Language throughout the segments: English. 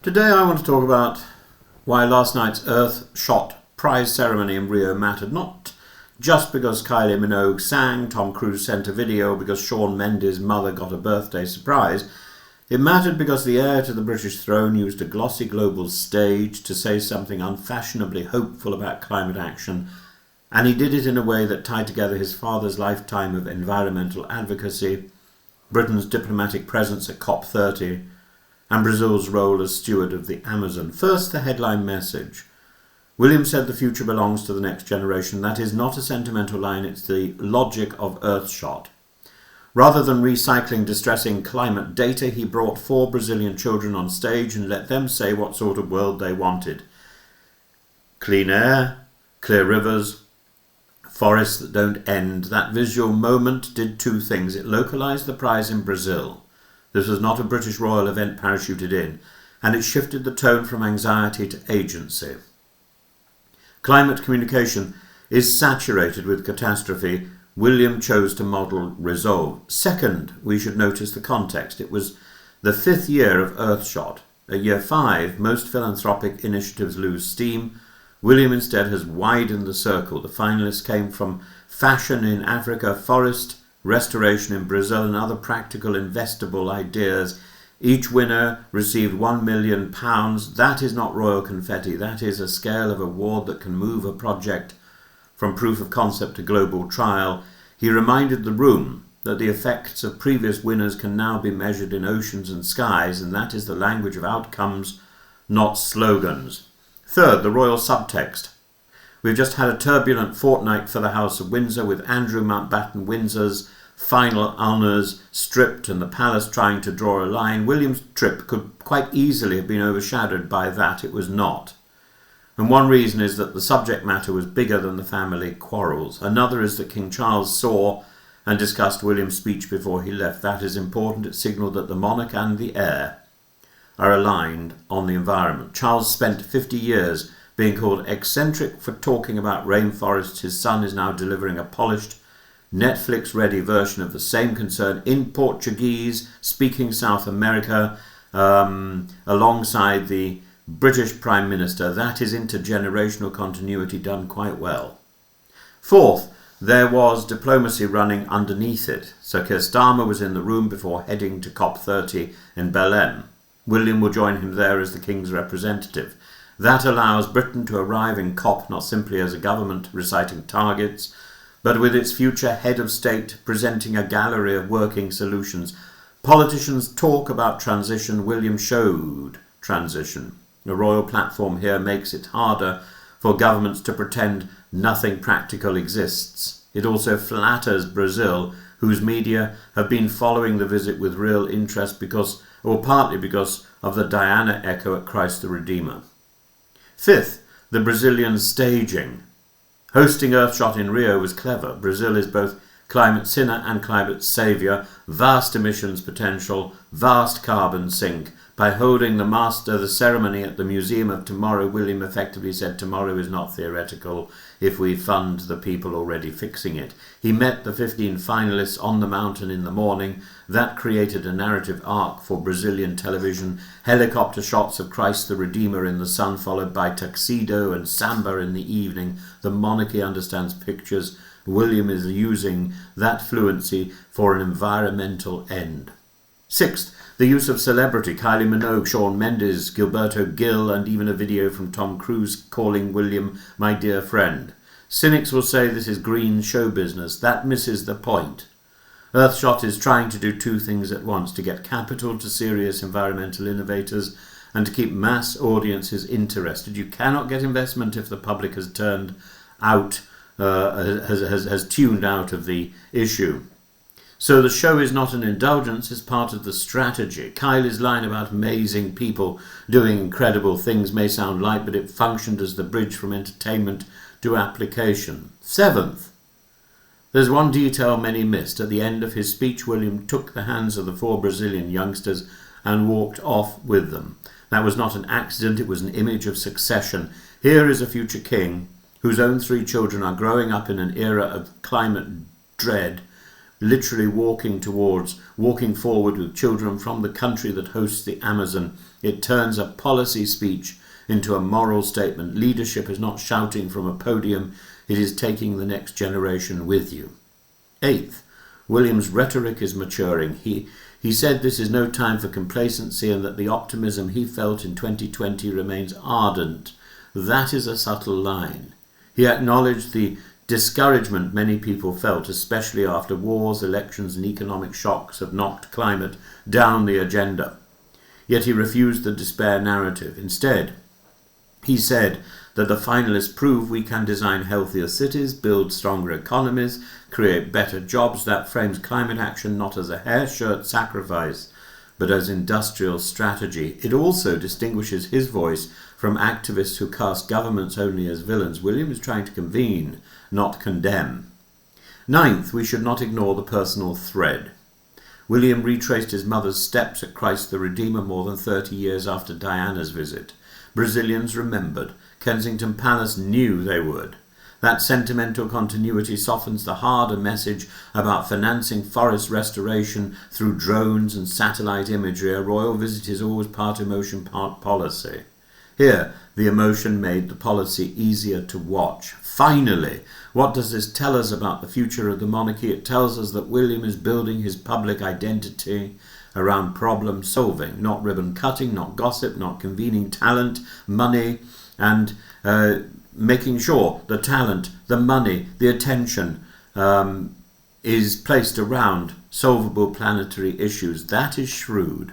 Today I want to talk about why last night's Earthshot prize ceremony in Rio mattered, not just because Kylie Minogue sang, Tom Cruise sent a video, because Shawn Mendes' mother got a birthday surprise. It mattered because the heir to the British throne used a glossy global stage to say something unfashionably hopeful about climate action, and he did it in a way that tied together his father's lifetime of environmental advocacy, Britain's diplomatic presence at COP30, and Brazil's role as steward of the Amazon. First, the headline message. William said the future belongs to the next generation. That is not a sentimental line, it's the logic of Earthshot. Rather than recycling distressing climate data, he brought 4 Brazilian children on stage and let them say what sort of world they wanted. Clean air, clear rivers, forests that don't end. That visual moment did 2 things. It localized the prize in Brazil. This was not a British royal event parachuted in, and it shifted the tone from anxiety to agency. Climate communication is saturated with catastrophe. William chose to model resolve. Second, we should notice the context. It was the 5th year of Earthshot. At year 5, most philanthropic initiatives lose steam. William instead has widened the circle. The finalists came from fashion in Africa, forest restoration in Brazil, and other practical investable ideas. Each winner received £1 million. That is not royal confetti. That is a scale of award that can move a project from proof of concept to global trial. He reminded the room that the effects of previous winners can now be measured in oceans and skies, and that is the language of outcomes, not slogans. Third, the royal subtext. We've just had a turbulent fortnight for the House of Windsor, with Andrew Mountbatten Windsor's final honours stripped and the palace trying to draw a line. William's trip could quite easily have been overshadowed by that. It was not. And one reason is that the subject matter was bigger than the family quarrels. Another is that King Charles saw and discussed William's speech before he left. That is important. It signalled that the monarch and the heir are aligned on the environment. Charles spent 50 years being called eccentric for talking about rainforests. His son is now delivering a polished, Netflix-ready version of the same concern in Portuguese, speaking South America, alongside the British Prime Minister. That is intergenerational continuity done quite well. Fourth, there was diplomacy running underneath it. Sir Keir Starmer was in the room before heading to COP30 in Belém. William will join him there as the King's representative. That allows Britain to arrive in COP not simply as a government reciting targets, but with its future head of state presenting a gallery of working solutions. Politicians talk about transition. William showed transition. A royal platform here makes it harder for governments to pretend nothing practical exists. It also flatters Brazil, whose media have been following the visit with real interest partly because of the Diana echo at Christ the Redeemer. Fifth, the Brazilian staging. Hosting Earthshot in Rio was clever. Brazil is both climate sinner and climate saviour, vast emissions potential, vast carbon sink. By holding the ceremony at the Museum of Tomorrow, William effectively said tomorrow is not theoretical if we fund the people already fixing it. He met the 15 finalists on the mountain in the morning. That created a narrative arc for Brazilian television. Helicopter shots of Christ the Redeemer in the sun, followed by tuxedo and samba in the evening. The monarchy understands pictures. William is using that fluency for an environmental end. Sixth, the use of celebrity. Kylie Minogue, Shawn Mendes, Gilberto Gil, and even a video from Tom Cruise calling William my dear friend. Cynics will say this is green show business. That misses the point. Earthshot is trying to do 2 things at once: to get capital to serious environmental innovators and to keep mass audiences interested. You cannot get investment if the public has tuned out of the issue. So the show is not an indulgence, it's part of the strategy. Kylie's line about amazing people doing incredible things may sound light, but it functioned as the bridge from entertainment to application. Seventh, there's one detail many missed. At the end of his speech, William took the hands of the 4 Brazilian youngsters and walked off with them. That was not an accident, it was an image of succession. Here is a future king whose own 3 children are growing up in an era of climate dread, literally walking forward with children from the country that hosts the Amazon. It turns a policy speech into a moral statement. Leadership is not shouting from a podium, it is taking the next generation with you. Eighth, William's rhetoric is maturing. He said this is no time for complacency and that the optimism he felt in 2020 remains ardent. That is a subtle line. He acknowledged the discouragement many people felt, especially after wars, elections and economic shocks have knocked climate down the agenda. Yet he refused the despair narrative. Instead, he said that the finalists prove we can design healthier cities, build stronger economies, create better jobs. That frames climate action not as a hair-shirt sacrifice, but as industrial strategy. It also distinguishes his voice from activists who cast governments only as villains. William is trying to convene, not condemn. Ninth, we should not ignore the personal thread. William retraced his mother's steps at Christ the Redeemer more than 30 years after Diana's visit. Brazilians remembered. Kensington Palace knew they would. That sentimental continuity softens the harder message about financing forest restoration through drones and satellite imagery. A royal visit is always part emotion, part policy. Here, the emotion made the policy easier to watch. Finally, what does this tell us about the future of the monarchy? It tells us that William is building his public identity around problem solving, not ribbon cutting, not gossip, not convening talent, money, and making sure the talent, the money, the attention is placed around solvable planetary issues. That is shrewd.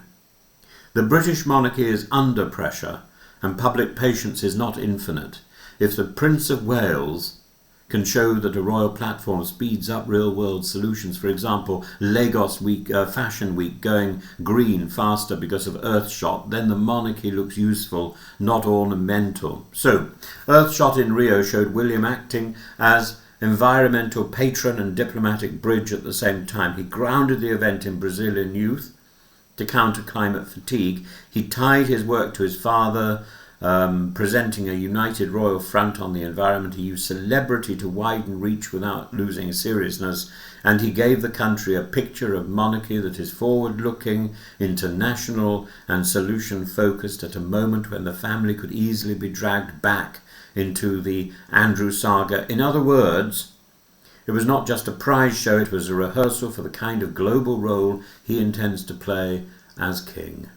The British monarchy is under pressure, and public patience is not infinite. If the Prince of Wales can show that a royal platform speeds up real-world solutions, for example, Lagos Week, Fashion Week going green faster because of Earthshot, then the monarchy looks useful, not ornamental. So, Earthshot in Rio showed William acting as environmental patron and diplomatic bridge at the same time. He grounded the event in Brazilian youth to counter climate fatigue. He tied his work to his father, presenting a united royal front on the environment. He used celebrity to widen reach without losing seriousness, and he gave the country a picture of monarchy that is forward-looking, international and solution-focused at a moment when the family could easily be dragged back into the Andrew saga. In other words, it was not just a prize show, it was a rehearsal for the kind of global role he intends to play as king.